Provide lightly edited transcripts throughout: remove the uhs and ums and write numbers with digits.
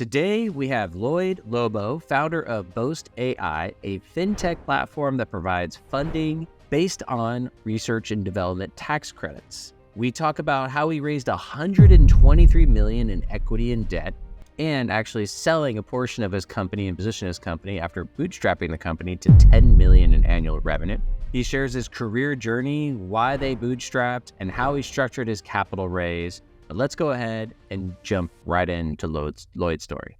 Today, we have Lloyed Lobo, founder of Boast.ai, a fintech platform that provides funding based on research and development tax credits. We talk about how he raised $123 million in equity and debt, and actually selling a portion of his company and position his company after bootstrapping the company to $10 million in annual revenue. He shares his career journey, why they bootstrapped, and how he structured his capital raise. But let's go ahead and jump right into Lloyd's story.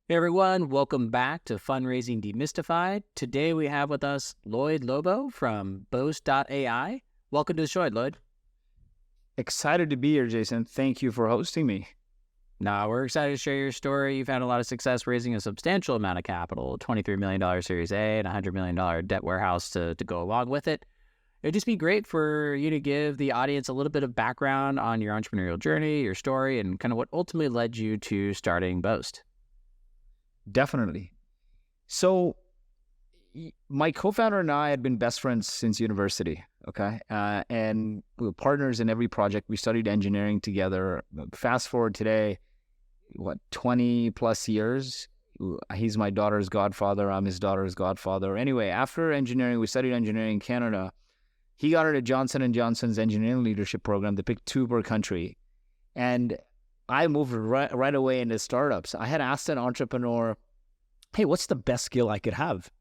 Hey everyone, welcome back to Fundraising Demystified. Today we have with us Lloyed Lobo from Boast.ai. Welcome to the show, Lloyd. Excited to be here, Jason. Thank you for hosting me. Now, we're excited to share your story. You've had a lot of success raising a substantial amount of capital, $23 million Series A and $100 million debt warehouse to go along with it. It'd just be great for you to give the audience a little bit of background on your entrepreneurial journey, your story, and kind of what ultimately led you to starting Boast. Definitely. So my co-founder and I had been best friends since university, okay? And we were partners in every project. We studied engineering together. Fast forward today, 20 plus years. He's my daughter's godfather. I'm his daughter's godfather. Anyway, after engineering, we studied engineering in Canada. He got into Johnson & Johnson's engineering leadership program. They picked 2 per country. And I moved right away into startups. I had asked an entrepreneur, hey, what's the best skill I could have?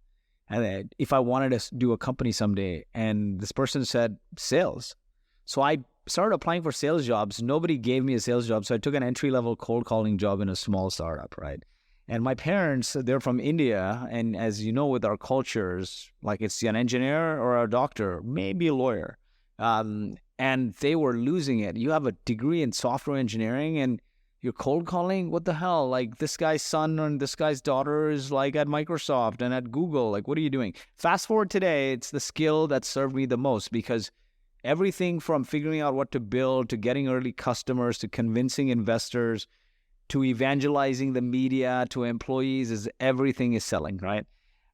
And if I wanted to do a company someday. And this person said, sales. So I started applying for sales jobs. Nobody gave me a sales job. So I took an entry-level cold calling job in a small startup, right? And my parents, they're from India. And as you know, with our cultures, like it's an engineer or a doctor, maybe a lawyer. And they were losing it. You have a degree in software engineering and you're cold calling? What the hell? Like this guy's son and this guy's daughter is like at Microsoft and at Google. Like, what are you doing? Fast forward today, it's the skill that served me the most because everything from figuring out what to build to getting early customers to convincing investors to evangelizing the media to employees is everything is selling, right?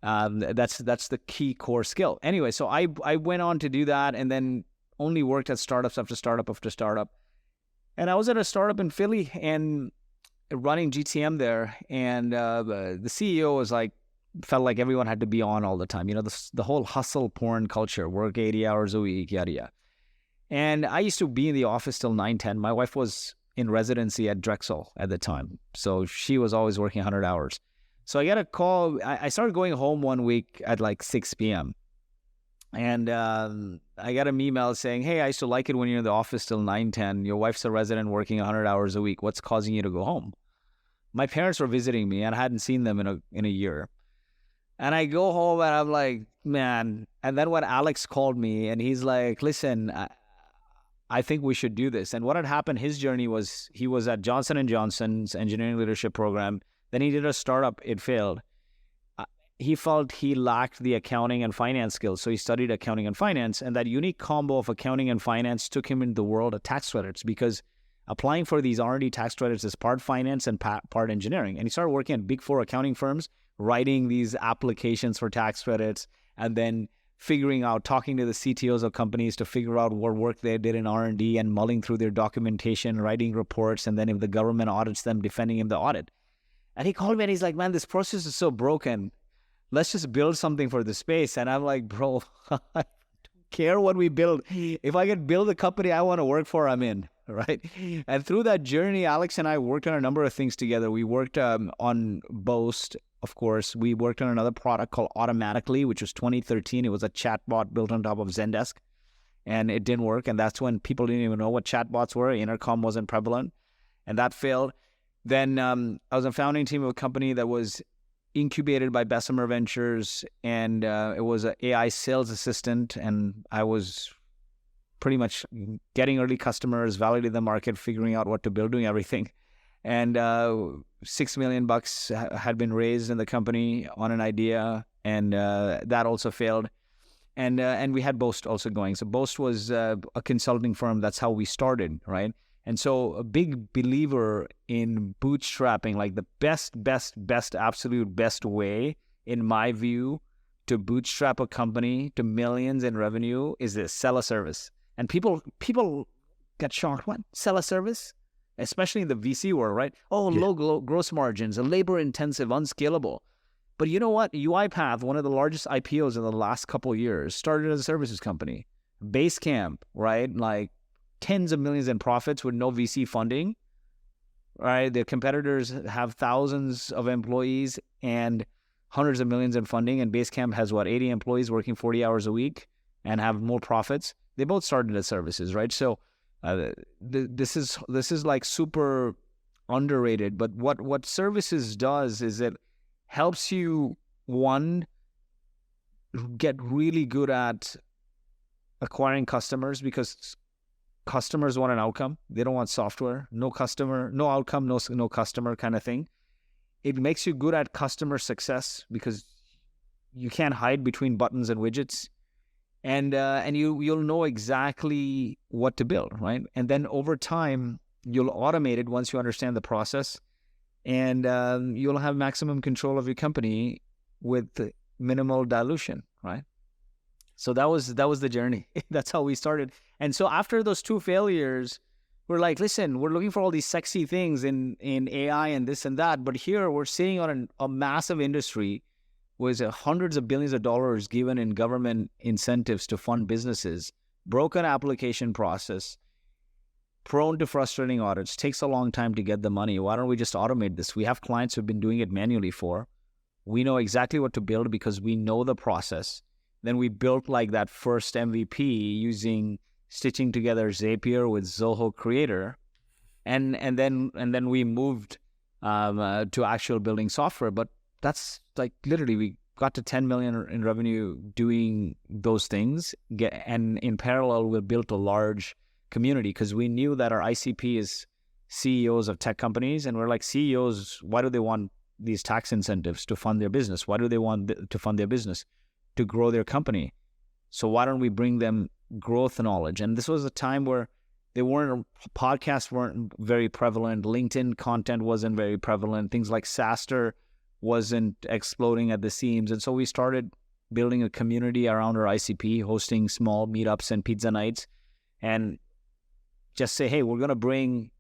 That's the key core skill. Anyway, so I went on to do that and then only worked at startups after startup after startup. And I was at a startup in Philly and running GTM there. And the CEO was like, felt like everyone had to be on all the time. You know, the whole hustle porn culture, work 80 hours a week, yada, yada. And I used to be in the office till 9, 10. My wife was in residency at Drexel at the time. So she was always working 100 hours. So I got a call. I started going home one week at like 6 p.m. And I got an email saying, hey, I used to like it when you're in the office till 9, 10. Your wife's a resident working 100 hours a week. What's causing you to go home? My parents were visiting me and I hadn't seen them in a year. And I go home and I'm like, man. And then when Alex called me and he's like, listen, I think we should do this. And what had happened, his journey was he was at Johnson & Johnson's engineering leadership program. Then he did a startup. It failed. He felt he lacked the accounting and finance skills. So he studied accounting and finance. And that unique combo of accounting and finance took him into the world of tax credits because applying for these R&D tax credits is part finance and part engineering. And he started working at big 4 accounting firms, writing these applications for tax credits, and then figuring out, talking to the CTOs of companies to figure out what work they did in R&D and mulling through their documentation, writing reports, and then if the government audits them, defending him the audit. And he called me and he's like, man, this process is so broken. Let's just build something for the space. And I'm like, bro, I don't care what we build. If I can build a company I want to work for, I'm in, right? And through that journey, Alex and I worked on a number of things together. We worked on Boast, of course. We worked on another product called Automatically, which was 2013. It was a chatbot built on top of Zendesk. And it didn't work. And that's when people didn't even know what chatbots were. Intercom wasn't prevalent. And that failed. Then I was a founding team of a company that was incubated by Bessemer Ventures, and it was an AI sales assistant, and I was pretty much getting early customers, validating the market, figuring out what to build, doing everything. And $6 million had been raised in the company on an idea, and that also failed. And we had Boast also going. So Boast was a consulting firm. That's how we started, right? And so a big believer in bootstrapping, like the best, absolute best way, in my view, to bootstrap a company to millions in revenue is this: sell a service. And people get shocked. What? Sell a service? Especially in the VC world, right? Oh, Yeah. low gross margins, labor intensive, unscalable. But you know what? UiPath, one of the largest IPOs in the last couple of years, started as a services company. Basecamp, right? Like tens of millions in profits with no VC funding, right? Their competitors have thousands of employees and hundreds of millions in funding. And Basecamp has 80 employees working 40 hours a week and have more profits. They both started as services, right? So this is like super underrated. But what services does is it helps you, one, get really good at acquiring customers, because customers want an outcome. They don't want software. No customer, no outcome, no customer kind of thing. It makes you good at customer success because you can't hide between buttons and widgets. And you'll know exactly what to build, right? And then over time, you'll automate it once you understand the process, and you'll have maximum control of your company with minimal dilution, right? So that was the journey. That's how we started. And so after those two failures, we're like, listen, we're looking for all these sexy things in AI and this and that, but here we're sitting on a massive industry with hundreds of billions of dollars given in government incentives to fund businesses, broken application process, prone to frustrating audits, takes a long time to get the money. Why don't we just automate this? We have clients who've been doing it manually for. We know exactly what to build because we know the process. Then we built like that first MVP stitching together Zapier with Zoho Creator, and then we moved to actual building software. But that's like literally we got to 10 million in revenue doing those things. And in parallel, we built a large community because we knew that our ICP is CEOs of tech companies, and we're like, CEOs, why do they want these tax incentives to fund their business? Why do they want to fund their business? To grow their company. So why don't we bring them growth knowledge? And this was a time where podcasts weren't very prevalent. LinkedIn content wasn't very prevalent. Things like SaaStr wasn't exploding at the seams. And so we started building a community around our ICP, hosting small meetups and pizza nights, and just say, hey, we're going to bring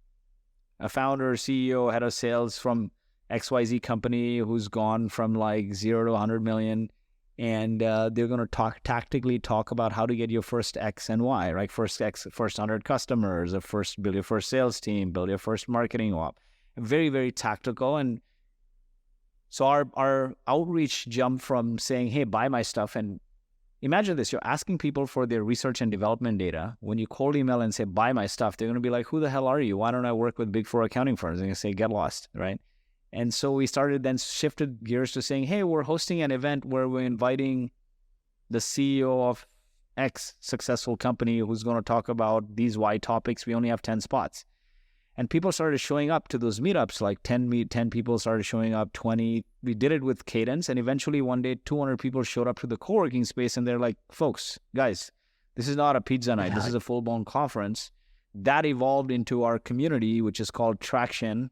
a founder, CEO, head of sales from XYZ company who's gone from like 0 to 100 million. And they're going to tactically talk about how to get your first X and Y, right? First 100 customers, build your first sales team, build your first marketing op. Very, very tactical. And so our outreach jumped from saying, hey, buy my stuff. And imagine this, you're asking people for their research and development data. When you cold email and say, buy my stuff, they're going to be like, who the hell are you? Why don't I work with Big Four accounting firms? They're going to say, get lost, right? And so we shifted gears to saying, hey, we're hosting an event where we're inviting the CEO of X successful company who's going to talk about these Y topics. We only have 10 spots. And people started showing up to those meetups, like 10 people started showing up, 20. We did it with cadence. And eventually one day, 200 people showed up to the co-working space. And they're like, folks, guys, this is not a pizza night. This is a full-blown conference. That evolved into our community, which is called Traction.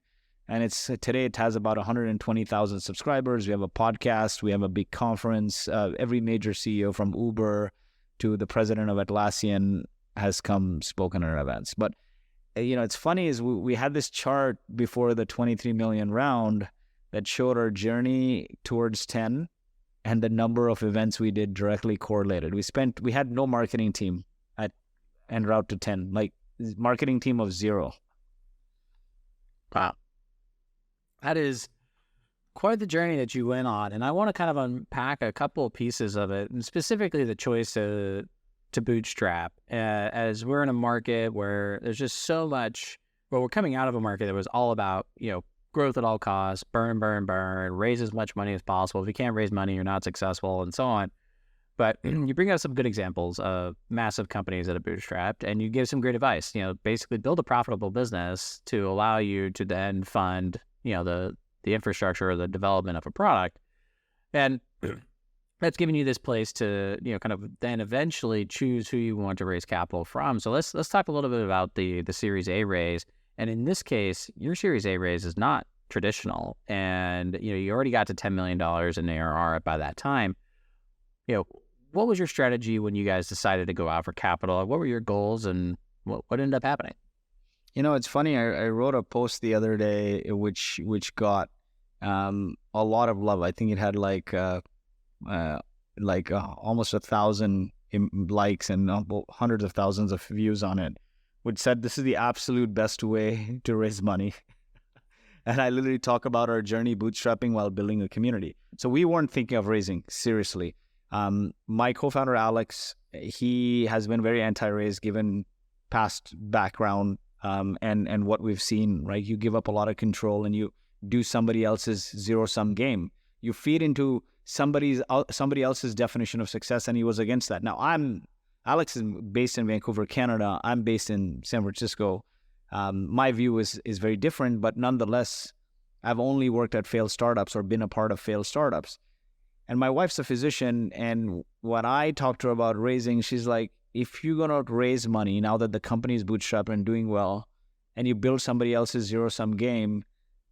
And today it has about 120,000 subscribers. We have a podcast. We have a big conference. Every major CEO from Uber to the president of Atlassian has come spoken at our events. But, it's funny is we had this chart before the 23 million round that showed our journey towards 10 and the number of events we did directly correlated. We had no marketing team en route to 10, like marketing team of 0. Wow. That is quite the journey that you went on. And I want to kind of unpack a couple of pieces of it, and specifically the choice to bootstrap, as we're in a market where there's just so much, we're coming out of a market that was all about, growth at all costs, burn, raise as much money as possible. If you can't raise money, you're not successful, and so on. But you bring out some good examples of massive companies that have bootstrapped, and you give some great advice. Basically build a profitable business to allow you to then fund the infrastructure or the development of a product. And that's giving you this place to, kind of then eventually choose who you want to raise capital from. So let's talk a little bit about the Series A raise. And in this case, your Series A raise is not traditional. And, you already got to $10 million in ARR by that time. What was your strategy when you guys decided to go out for capital? What were your goals and what ended up happening? It's funny. I wrote a post the other day which got a lot of love. I think it had almost 1,000 likes and hundreds of thousands of views on it, which said this is the absolute best way to raise money. And I literally talk about our journey bootstrapping while building a community. So we weren't thinking of raising, seriously. My co-founder, Alex, he has been very anti-raise given past background and what we've seen, right? You give up a lot of control and you do somebody else's zero-sum game. You feed into somebody else's definition of success, and he was against that. Now, Alex is based in Vancouver, Canada. I'm based in San Francisco. My view is very different, but nonetheless, I've only worked at failed startups or been a part of failed startups. And my wife's a physician, and when I talk to her about raising, she's like, if you're going to raise money now that the company is bootstrapped and doing well, and you build somebody else's zero-sum game,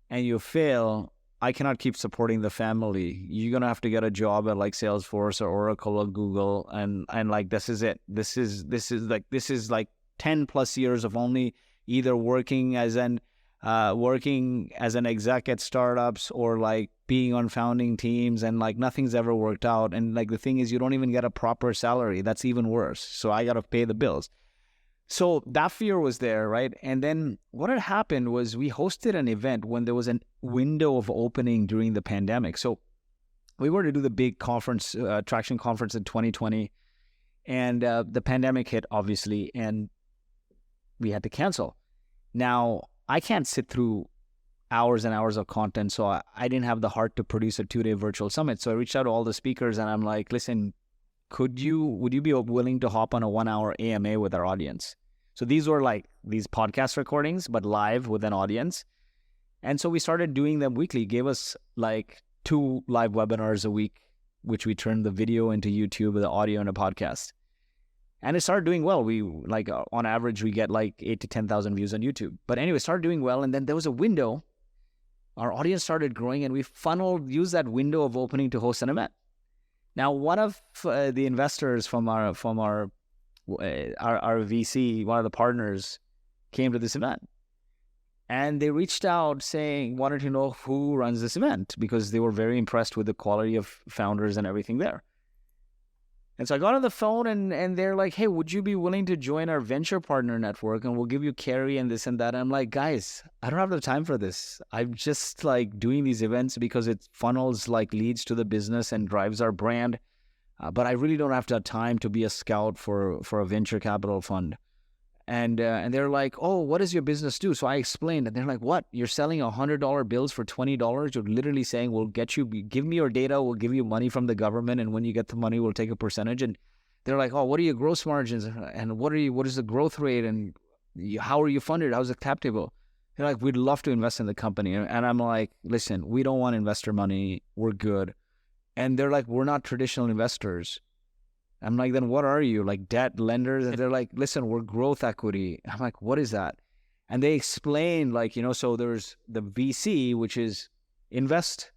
and you fail, I cannot keep supporting the family. You're going to have to get a job at like Salesforce or Oracle or Google, and like, this is it. This is like 10 plus years of only either working as an exec at startups or like being on founding teams, and like nothing's ever worked out. And like the thing is, you don't even get a proper salary. That's even worse. So I got to pay the bills. So that fear was there, right? And then what had happened was we hosted an event when there was a window of opening during the pandemic. So we were to do the big conference, Traction conference in 2020, and the pandemic hit, obviously, and we had to cancel. Now, I can't sit through hours and hours of content, so I didn't have the heart to produce a 2-day virtual summit. So I reached out to all the speakers, and I'm like, listen, would you be willing to hop on a 1-hour AMA with our audience? So these were like these podcast recordings, but live with an audience. And so we started doing them weekly, gave us like 2 live webinars a week, which we turned the video into YouTube, the audio into podcast. And it started doing well. We like on average, we get like 8,000 to 10,000 views on YouTube. But anyway, started doing well. And then there was a window. Our audience started growing, and we used that window of opening to host an event. Now, one of the investors from our VC, one of the partners, came to this event, and they reached out wanted to know who runs this event, because they were very impressed with the quality of founders and everything there. And so I got on the phone, and they're like, hey, would you be willing to join our venture partner network, and we'll give you carry and this and that. And I'm like, guys, I don't have the time for this. I'm just like doing these events because it funnels like leads to the business and drives our brand. But I really don't have the time to be a scout for a venture capital fund. And they're like, oh, what does your business do? So I explained, and they're like, what? You're selling $100 bills for $20? You're literally saying, we'll give me your data, we'll give you money from the government, and when you get the money, we'll take a percentage. And they're like, oh, what are your gross margins? And what is the growth rate? And how are you funded? How's the cap table? They're like, we'd love to invest in the company. And I'm like, listen, we don't want investor money. We're good. And they're like, we're not traditional investors. I'm like, then what are you? Like debt lenders? And they're like, listen, we're growth equity. I'm like, what is that? And they explained like, so there's the VC, which is invest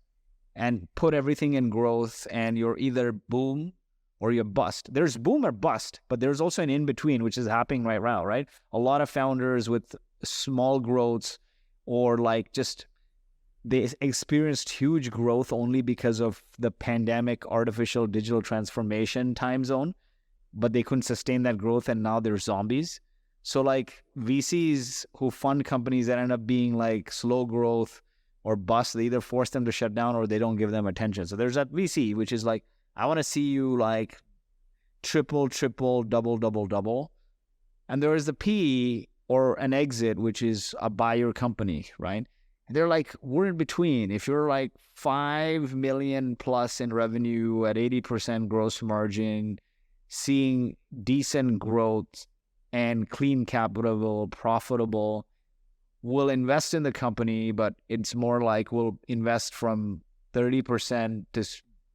and put everything in growth, and you're either boom or you're bust. There's boom or bust, but there's also an in-between, which is happening right now, right? A lot of founders with small growths, or like just they experienced huge growth only because of the pandemic, artificial digital transformation time zone, but they couldn't sustain that growth, and now they're zombies. So like VCs who fund companies that end up being like slow growth or bust, they either force them to shut down or they don't give them attention. So there's that VC, which is like, I want to see you like triple, double. And there is the PE or an exit, which is a buyer company, right? They're like, we're in between. If you're like 5 million plus in revenue at 80% gross margin, seeing decent growth and clean capital, profitable, we'll invest in the company, but it's more like we'll invest from 30% to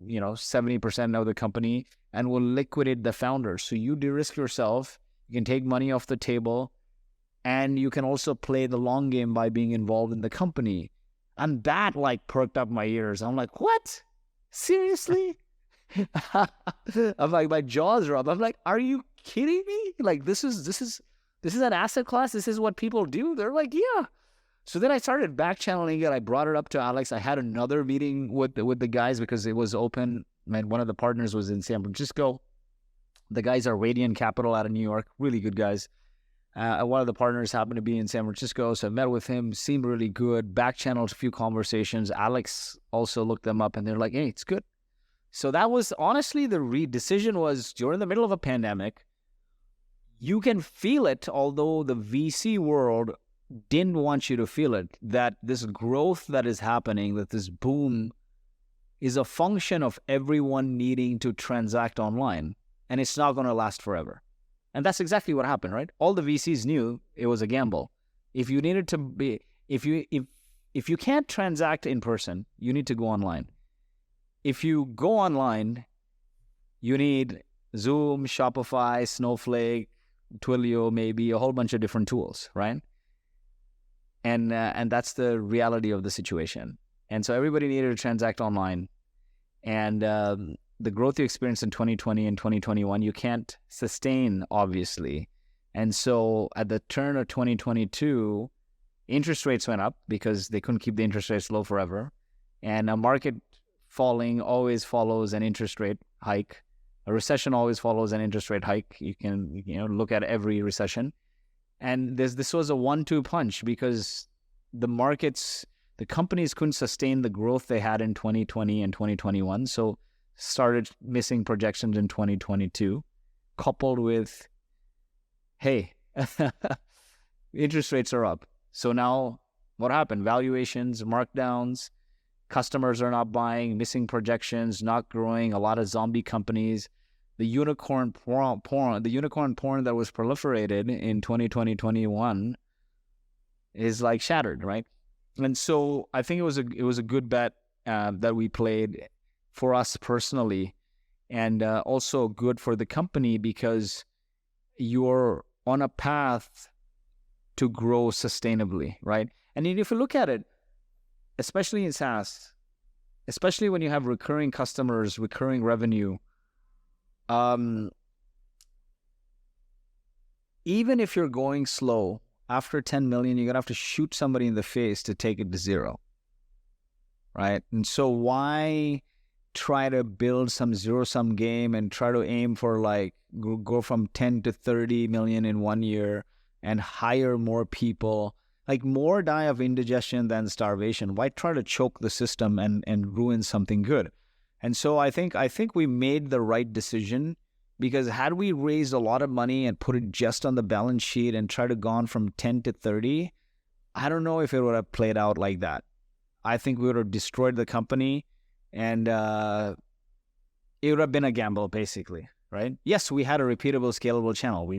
70% of the company, and we'll liquidate the founder. So you de-risk yourself, you can take money off the table, and you can also play the long game by being involved in the company. And that like perked up my ears. I'm like, what? Seriously? I'm like, my jaws are up. I'm like, are you kidding me? Like, this is This is an asset class. This is what people do. They're like, yeah. So then I started back channeling it. I brought it up to Alex. I had another meeting with the guys because it was open. And one of the partners was in San Francisco. The guys are Radiant Capital out of New York. Really good guys. One of the partners happened to be in San Francisco. So I met with him. Seemed really good. Back channeled a few conversations. Alex also looked them up and they're like, hey, it's good. So that was honestly the decision was you're in the middle of a pandemic. You can feel it, although the VC world didn't want you to feel it, that this growth that is happening, that this boom is a function of everyone needing to transact online, and it's not going to last forever. And that's exactly what happened, right? All the VCs knew it was a gamble. If you needed to be, if you can't transact in person, you need to go online. If you go online, you need Zoom, Shopify, Snowflake, Twilio, maybe a whole bunch of different tools, right? And that's the reality of the situation. And so everybody needed to transact online. And the growth you experienced in 2020 and 2021, you can't sustain, obviously. And so at the turn of 2022, interest rates went up because they couldn't keep the interest rates low forever. And a market falling always follows an interest rate hike. A recession always follows an interest rate hike. You can look at every recession. And this was a 1-2 punch because the companies couldn't sustain the growth they had in 2020 and 2021. So started missing projections in 2022, coupled with, hey, interest rates are up. So now what happened? Valuations, markdowns, customers are not buying, missing projections, not growing, a lot of zombie companies. The unicorn porn that was proliferated in 2020, 2021 is like shattered, right? And so I think it was a good bet that we played for us personally, and also good for the company because you're on a path to grow sustainably, right? And if you look at it, especially in SaaS, especially when you have recurring customers, recurring revenue, even if you're going slow, after 10 million, you're going to have to shoot somebody in the face to take it to zero, right? And so why try to build some zero-sum game and try to aim for like go from 10 to 30 million in 1 year and hire more people? Like more die of indigestion than starvation. Why try to choke the system and ruin something good? And so I think we made the right decision, because had we raised a lot of money and put it just on the balance sheet and tried to gone from 10 to 30, I don't know if it would have played out like that. I think we would have destroyed the company, and it would have been a gamble, basically, right? Yes, we had a repeatable, scalable channel.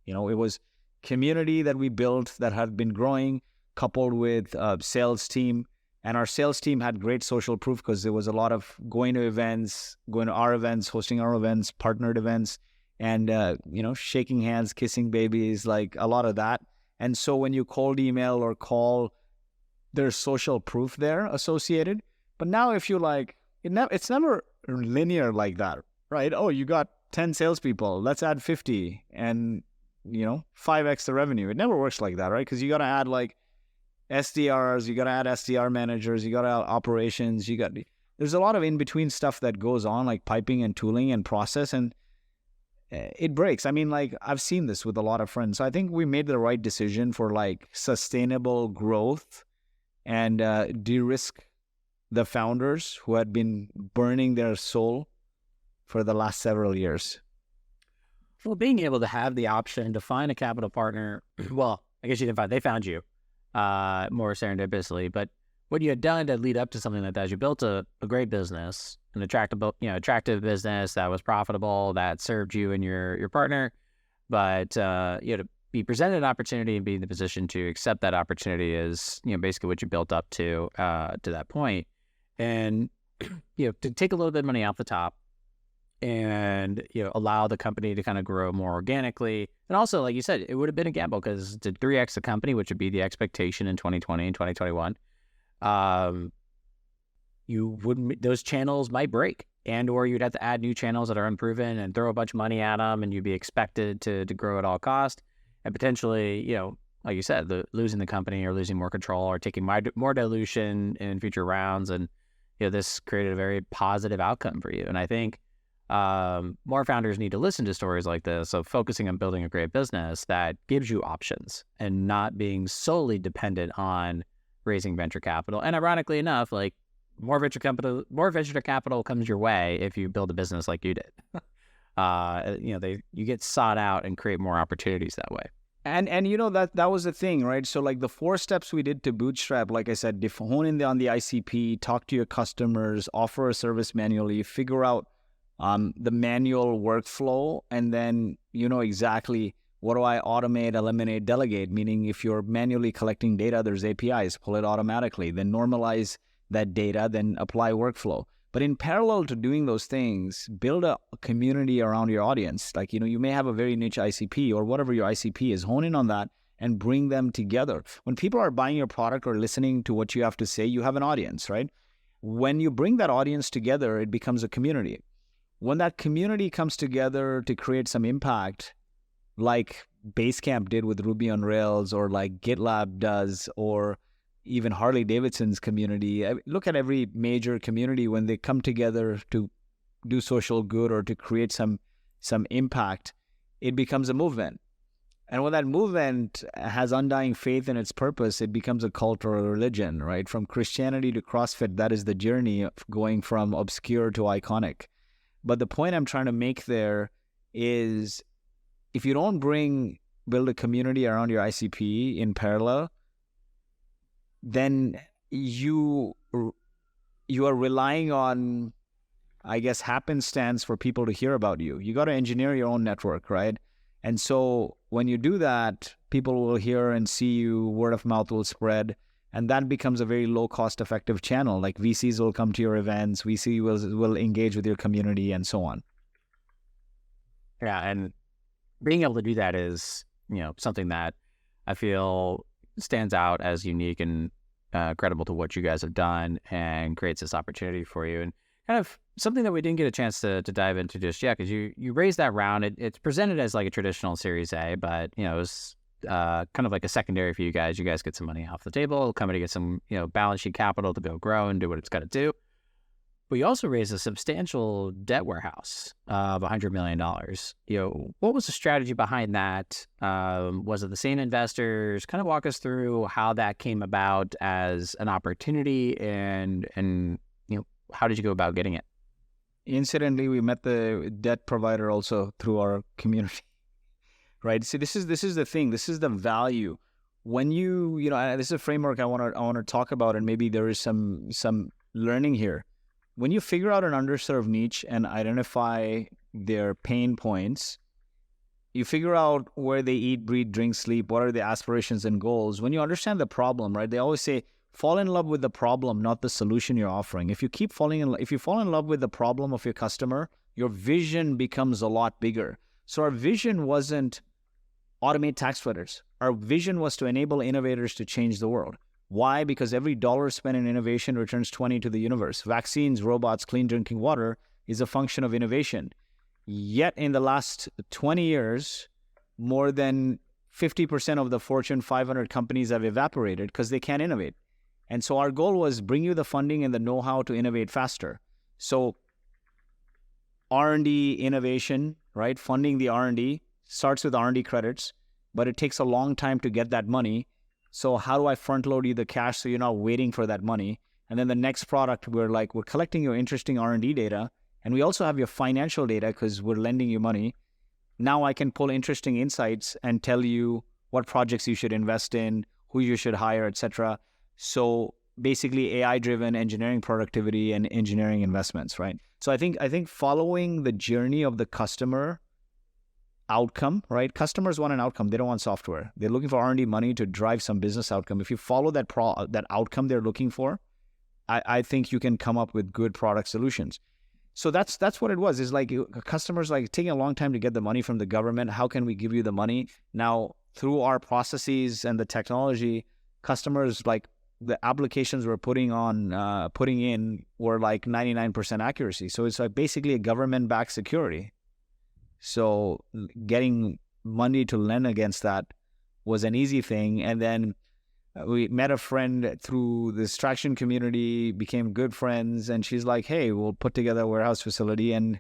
It was community that we built that had been growing, coupled with sales team. And our sales team had great social proof because there was a lot of going to events, going to our events, hosting our events, partnered events, and, shaking hands, kissing babies, like a lot of that. And so when you cold email or call, there's social proof there associated. But now if you it's never linear like that, right? Oh, you got 10 salespeople, let's add 50 and, 5x the revenue. It never works like that, right? Because you got to add like SDRs, you got to add SDR managers, you got to add operations, there's a lot of in-between stuff that goes on, like piping and tooling and process, and it breaks. I mean, like, I've seen this with a lot of friends. So I think we made the right decision for like sustainable growth and de-risk the founders who had been burning their soul for the last several years. Well, being able to have the option to find a capital partner, well, I guess you didn't find, they found you more serendipitously, but what you had done to lead up to something like that is you built a great business, an attractive business that was profitable, that served you and your partner, but you had to be presented an opportunity and be in the position to accept that opportunity is, basically what you built up to that point. And, to take a little bit of money off the top and, allow the company to kind of grow more organically. And also, like you said, it would have been a gamble because to 3x the company, which would be the expectation in 2020 and 2021, those channels might break, or you'd have to add new channels that are unproven and throw a bunch of money at them, and you'd be expected to grow at all cost. and potentially, like you said, losing the company or losing more control or taking more dilution in future rounds. And, this created a very positive outcome for you. And I think more founders need to listen to stories like this of focusing on building a great business that gives you options and not being solely dependent on raising venture capital. And ironically enough, like more venture capital comes your way if you build a business like you did. You get sought out and create more opportunities that way. And that was the thing, right? So like the 4 steps we did to bootstrap, like I said, hone in on the ICP, talk to your customers, offer a service manually, figure out the manual workflow, and then exactly what do I automate, eliminate, delegate, meaning if you're manually collecting data, there's APIs, pull it automatically, then normalize that data, then apply workflow. But in parallel to doing those things, build a community around your audience. Like, you may have a very niche ICP or whatever your ICP is, hone in on that and bring them together. When people are buying your product or listening to what you have to say, you have an audience, right? When you bring that audience together, it becomes a community. When that community comes together to create some impact, like Basecamp did with Ruby on Rails, or like GitLab does, or even Harley Davidson's community. Look at every major community when they come together to do social good or to create some impact, it becomes a movement. And when that movement has undying faith in its purpose, it becomes a cult or a religion, right? From Christianity to CrossFit, that is the journey of going from obscure to iconic. But the point I'm trying to make there is if you don't build a community around your ICP in parallel, then you are relying on, I guess, happenstance for people to hear about you. You got to engineer your own network, right? And so when you do that, people will hear and see you, word of mouth will spread, and that becomes a very low cost effective channel. Like VCs will come to your events, VC will engage with your community, and so on. Yeah, and being able to do that is, something that I feel stands out as unique and credible to what you guys have done and creates this opportunity for you. And kind of something that we didn't get a chance to dive into just yet, because you raised that round. It's presented as like a traditional Series A, but it was kind of like a secondary for you guys. You guys get some money off the table, company gets some balance sheet capital to go grow and do what it's got to do. But you also raised a substantial debt warehouse of $100 million. What was the strategy behind that? Was it the same investors? Kind of walk us through how that came about as an opportunity, and how did you go about getting it? Incidentally, we met the debt provider also through our community, right? See, this is the thing. This is the value. When this is a framework I want to talk about, and maybe there is some learning here. When you figure out an underserved niche and identify their pain points, you figure out where they eat, breathe, drink, sleep, what are the aspirations and goals. When you understand the problem, right? They always say, fall in love with the problem, not the solution you're offering. If you fall in love with the problem of your customer, your vision becomes a lot bigger. So our vision wasn't automate tax filters. Our vision was to enable innovators to change the world. Why? Because every dollar spent in innovation returns 20 to the universe. Vaccines, robots, clean drinking water is a function of innovation. Yet in the last 20 years, more than 50% of the Fortune 500 companies have evaporated because they can't innovate. And so our goal was bring you the funding and the know-how to innovate faster. So R&D innovation, right? Funding the R&D starts with R&D credits, but it takes a long time to get that money. So how do I front load you the cash so you're not waiting for that money? And then the next product, we're collecting your interesting R&D data, and we also have your financial data because we're lending you money. Now I can pull interesting insights and tell you what projects you should invest in, who you should hire, etc. So basically AI-driven engineering productivity and engineering investments, right? So I think following the journey of the customer outcome, right? Customers want an outcome. They don't want software. They're looking for R&D money to drive some business outcome. If you follow that outcome they're looking for, I think you can come up with good product solutions. So that's what it was. It's like customers taking a long time to get the money from the government. How can we give you the money? Now, through our processes and the technology, customers the applications we're putting in were 99% accuracy. So it's basically a government-backed security. So getting money to lend against that was an easy thing. And then we met a friend through this traction community, became good friends, and she's like, "Hey, we'll put together a warehouse facility and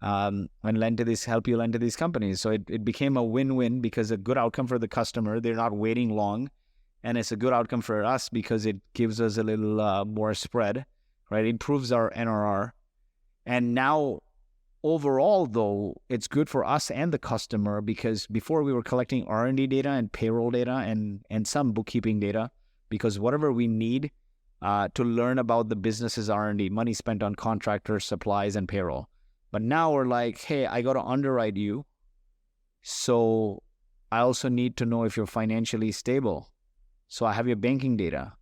lend to this, help you lend to these companies." So it became a win-win because a good outcome for the customer. They're not waiting long, and it's a good outcome for us because it gives us a little more spread, right? It improves our NRR, and now overall, though, it's good for us and the customer because before we were collecting R&D data and payroll data and some bookkeeping data because whatever we need to learn about the business's R&D, money spent on contractors, supplies, and payroll. But now we're like, hey, I got to underwrite you. So I also need to know if you're financially stable. So I have your banking data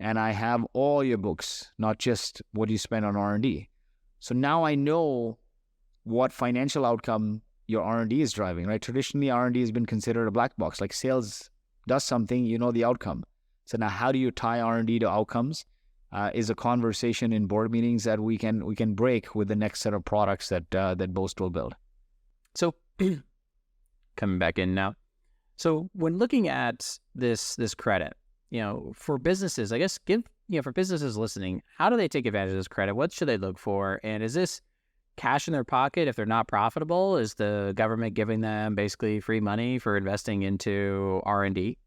and I have all your books, not just what you spend on R&D. So now I know what financial outcome your R&D is driving, right? Traditionally, R&D has been considered a black box. Like sales does something, you know the outcome. So now how do you tie R&D to outcomes is a conversation in board meetings that we can break with the next set of products that Boast will build. So coming back in now. So when looking at this credit, for businesses, I guess for businesses listening, how do they take advantage of this credit? What should they look for? And is this cash in their pocket if they're not profitable? Is the government giving them basically free money for investing into R&D?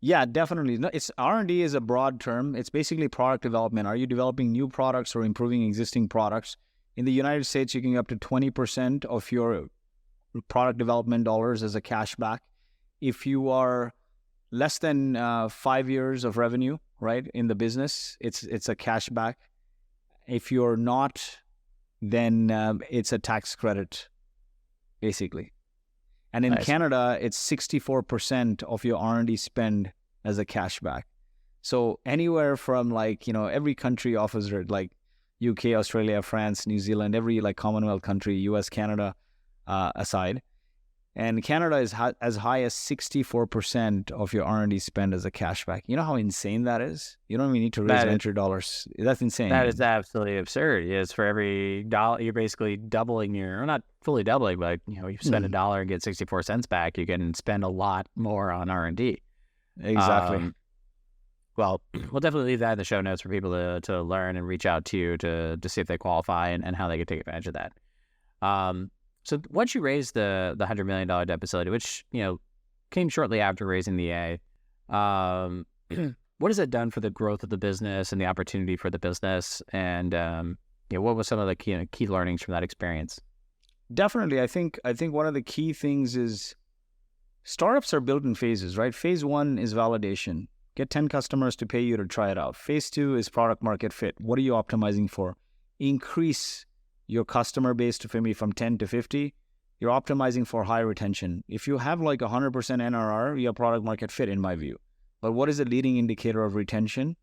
Yeah, definitely. No, it's R&D is a broad term. It's basically product development. Are you developing new products or improving existing products? In the United States, you can get up to 20% of your product development dollars as a cashback. If you are less than 5 years of revenue, right, in the business, it's a cashback. If you're not, then it's a tax credit, basically. And in Canada, it's 64% of your R&D spend as a cashback. So anywhere from every country offers it, like UK, Australia, France, New Zealand, every Commonwealth country, US, Canada aside. And Canada is as high as 64% of your R&D spend as a cashback. You know how insane that is? You don't even need to raise venture dollars. That's insane. That is absolutely absurd. It's for every dollar, you're basically doubling or not fully doubling, but you spend $1 and get 64 cents back, you can spend a lot more on R&D. Exactly. Well, we'll definitely leave that in the show notes for people to learn and reach out to you to see if they qualify and how they can take advantage of that. So once you raised the $100 million debt facility, which, came shortly after raising the A, what has it done for the growth of the business and the opportunity for the business? And, what was some of the key learnings from that experience? Definitely. I think one of the key things is startups are built in phases, right? Phase 1 is validation. Get 10 customers to pay you to try it out. Phase 2 is product market fit. What are you optimizing for? Increase your customer base to maybe from 10 to 50, you're optimizing for high retention. If you have 100% NRR, you have product market fit in my view. But what is the leading indicator of retention?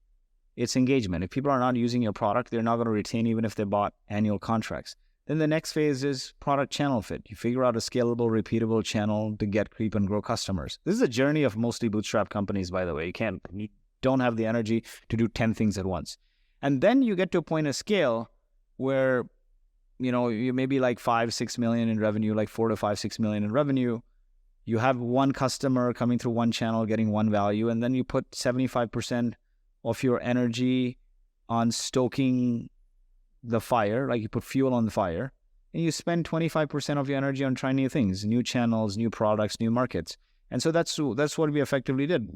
It's engagement. If people are not using your product, they're not going to retain even if they bought annual contracts. Then the next phase is product channel fit. You figure out a scalable, repeatable channel to get, creep, and grow customers. This is a journey of mostly bootstrap companies, by the way. You don't have the energy to do 10 things at once. And then you get to a point of scale where you maybe 5-6 million in revenue, 4 to 5-6 million in revenue. You have one customer coming through one channel, getting one value, and then you put 75% of your energy on stoking the fire, you put fuel on the fire, and you spend 25% of your energy on trying new things, new channels, new products, new markets. And so that's what we effectively did.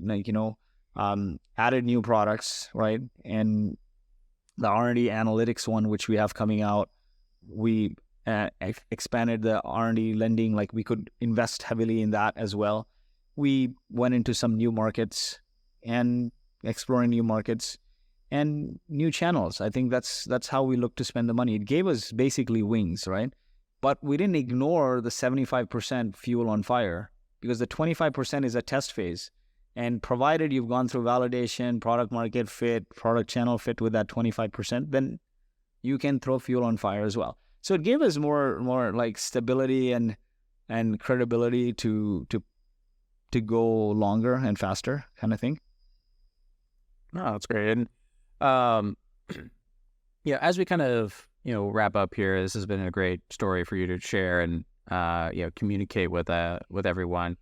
Added new products, right? And the R&D analytics one, which we have coming out, we expanded the R&D lending, we could invest heavily in that as well. We went into some new markets and exploring new markets and new channels. I think that's how we look to spend the money. It gave us basically wings, right? But we didn't ignore the 75% fuel on fire because the 25% is a test phase. And provided you've gone through validation, product market fit, product channel fit with that 25%, then you can throw fuel on fire as well. So it gave us more stability and credibility to go longer and faster kind of thing. Oh, that's great. And as we kind of wrap up here, this has been a great story for you to share, and communicate with everyone.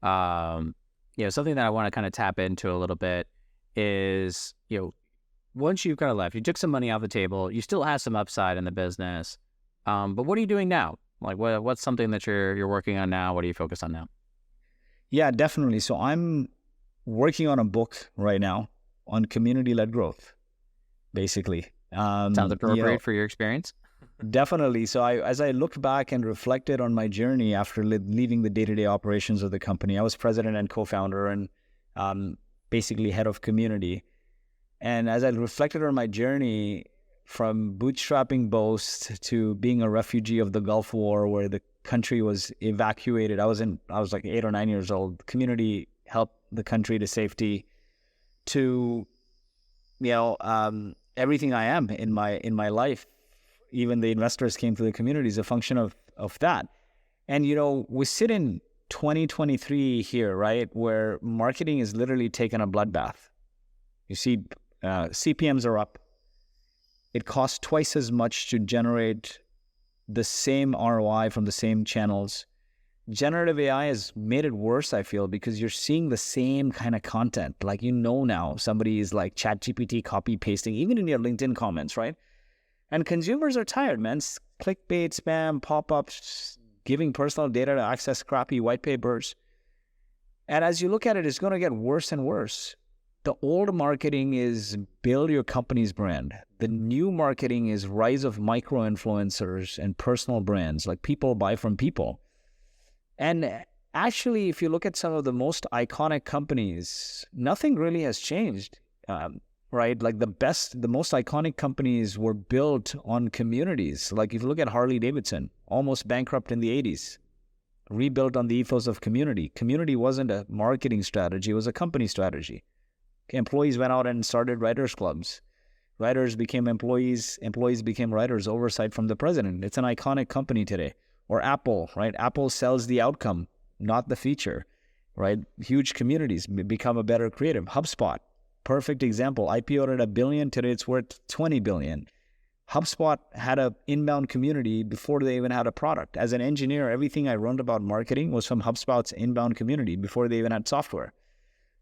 Something that I want to kind of tap into a little bit is, once you've kind of left, you took some money off the table, you still have some upside in the business. But what are you doing now? Like, what's something that you're working on now? What are you focused on now? Yeah, definitely. So I'm working on a book right now on community-led growth, basically. Sounds appropriate for your experience. Definitely. So as I looked back and reflected on my journey after leaving the day-to-day operations of the company, I was president and co-founder and basically head of community. And as I reflected on my journey from bootstrapping Boast to being a refugee of the Gulf War, where the country was evacuated, I was like 8 or 9 years old. The community helped the country to safety, to everything I am in my life. Even the investors came to the community as a function of that. And, we sit in 2023 here, right, where marketing is literally taken a bloodbath. You see, CPMs are up. It costs twice as much to generate the same ROI from the same channels. Generative AI has made it worse, I feel, because you're seeing the same kind of content. Like, now somebody is like ChatGPT copy pasting, even in your LinkedIn comments, right? And consumers are tired, man. Clickbait, spam, pop-ups, giving personal data to access crappy white papers. And as you look at it, it's going to get worse and worse. The old marketing is build your company's brand. The new marketing is rise of micro-influencers and personal brands, like people buy from people. And actually, if you look at some of the most iconic companies, nothing really has changed. Right? Like the most iconic companies were built on communities. Like if you look at Harley Davidson, almost bankrupt in the 80s, rebuilt on the ethos of community. Community wasn't a marketing strategy, it was a company strategy. Employees went out and started writers' clubs. Writers became employees, employees became writers, oversight from the president. It's an iconic company today. Or Apple, right? Apple sells the outcome, not the feature, right? Huge communities become a better creative. HubSpot, perfect example. IPO'd at $1 billion. Today it's worth $20 billion. HubSpot had an inbound community before they even had a product. As an engineer, everything I learned about marketing was from HubSpot's inbound community before they even had software.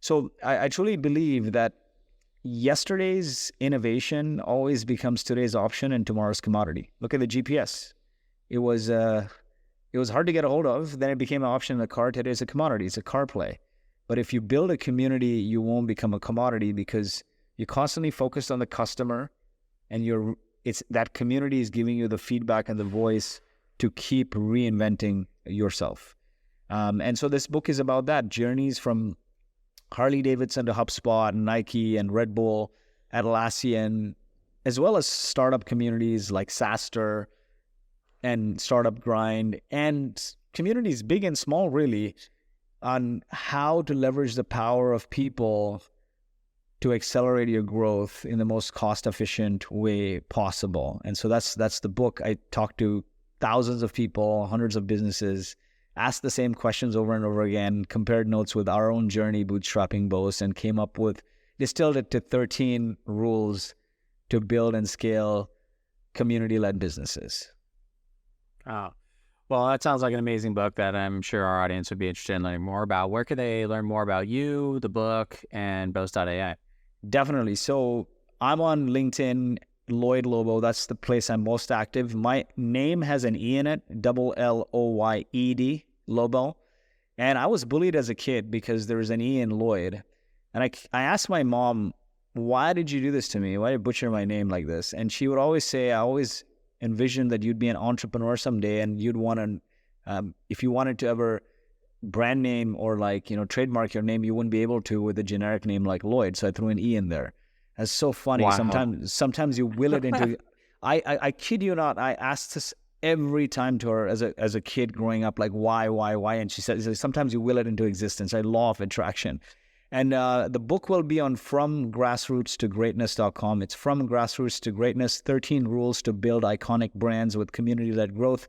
So I truly believe that yesterday's innovation always becomes today's option and tomorrow's commodity. Look at the GPS. It was hard to get a hold of. Then it became an option in the car. Today it's a commodity. It's a car play. But if you build a community, you won't become a commodity because you're constantly focused on the customer, and that community is giving you the feedback and the voice to keep reinventing yourself. And so this book is about that, journeys from Harley Davidson to HubSpot and Nike and Red Bull, Atlassian, as well as startup communities like SaaStr and Startup Grind, and communities big and small, really, on how to leverage the power of people to accelerate your growth in the most cost-efficient way possible. And so that's the book. I talked to thousands of people, hundreds of businesses, asked the same questions over and over again, compared notes with our own journey, bootstrapping Boast, and distilled it to 13 rules to build and scale community-led businesses. Oh, well, that sounds like an amazing book that I'm sure our audience would be interested in learning more about. Where could they learn more about you, the book, and Boast.ai? Definitely. So I'm on LinkedIn, Lloyed Lobo. That's the place I'm most active. My name has an E in it, Lloyed, Lobo. And I was bullied as a kid because there was an E in Lloyd. And I asked my mom, why did you do this to me? Why did you butcher my name like this? And she would always say, I always envisioned that you'd be an entrepreneur someday, and you'd want to, if you wanted to ever brand name or trademark your name, you wouldn't be able to with a generic name like Lloyd. So I threw an E in there. That's so funny. Wow. Sometimes you will it into, I kid you not, I asked this every time to her as a kid growing up, like, why? And she said, sometimes you will it into existence. Law of attraction. And the book will be on FromGrassrootsToGreatness.com. It's From Grassroots to Greatness, 13 Rules to Build Iconic Brands with Community-Led Growth.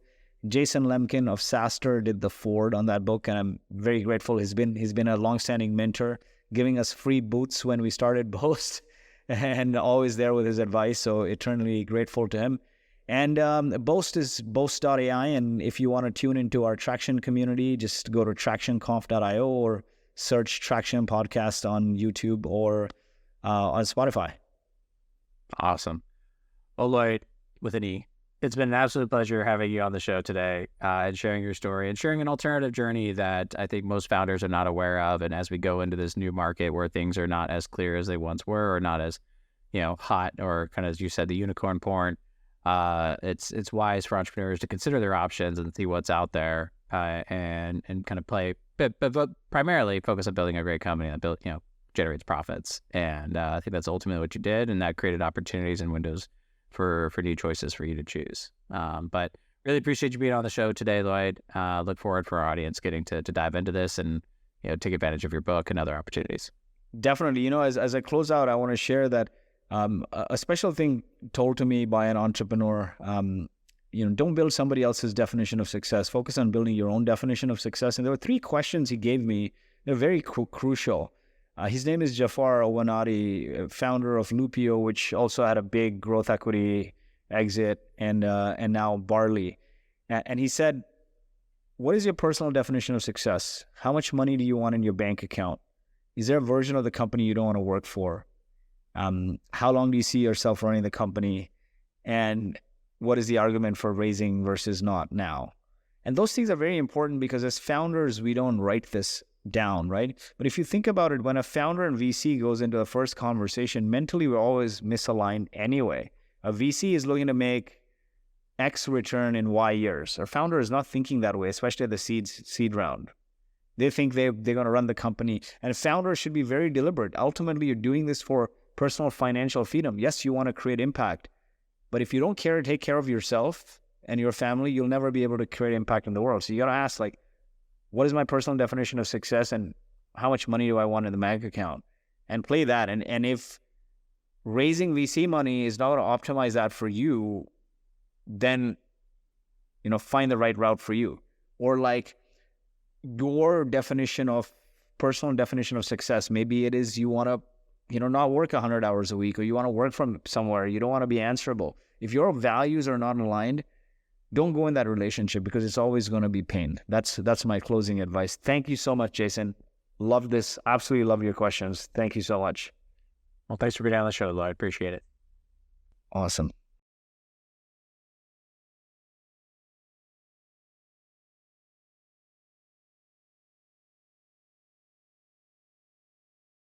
Jason Lemkin of SaaStr did the foreword on that book, and I'm very grateful. He's been a longstanding mentor, giving us free boots when we started Boast, and always there with his advice, so eternally grateful to him. And Boast is Boast.ai. And if you want to tune into our Traction community, just go to tractionconf.io or search Traction Podcast on YouTube or on Spotify. Awesome. Well, Lloyd, with an E, it's been an absolute pleasure having you on the show today and sharing your story and sharing an alternative journey that I think most founders are not aware of. And as we go into this new market where things are not as clear as they once were, or not as, hot, or kind of, as you said, the unicorn porn, it's wise for entrepreneurs to consider their options and see what's out there and kind of play, but primarily focus on building a great company that generates profits. And I think that's ultimately what you did, and that created opportunities and windows for new choices for you to choose. But really appreciate you being on the show today, Lloyd. Look forward for our audience getting to dive into this and take advantage of your book and other opportunities. Definitely. As I close out, I want to share that a special thing told to me by an entrepreneur. Don't build somebody else's definition of success. Focus on building your own definition of success. And there were 3 questions he gave me. They're very crucial. His name is Jafar Owanadi, founder of Lupio, which also had a big growth equity exit, and now Barley. And he said, what is your personal definition of success? How much money do you want in your bank account? Is there a version of the company you don't want to work for? How long do you see yourself running the company? And what is the argument for raising versus not now? And those things are very important because as founders, we don't write this down, right? But if you think about it, when a founder and VC goes into the first conversation, mentally we're always misaligned anyway. A VC is looking to make X return in Y years. Our founder is not thinking that way, especially at the seed round. They think they're going to run the company. And founders should be very deliberate. Ultimately, you're doing this for personal financial freedom. Yes, you want to create impact. But if you don't take care of yourself and your family, you'll never be able to create impact in the world. So you got to ask, what is my personal definition of success, and how much money do I want in the bank account? And play that. And if raising VC money is not going to optimize that for you, then, find the right route for you. Or your personal definition of success, maybe it is you want to, not work 100 hours a week, or you want to work from somewhere. You don't want to be answerable. If your values are not aligned, don't go in that relationship because it's always going to be pain. That's my closing advice. Thank you so much, Jason. Love this. Absolutely love your questions. Thank you so much. Well, thanks for being on the show, Lloyd. Appreciate it. Awesome.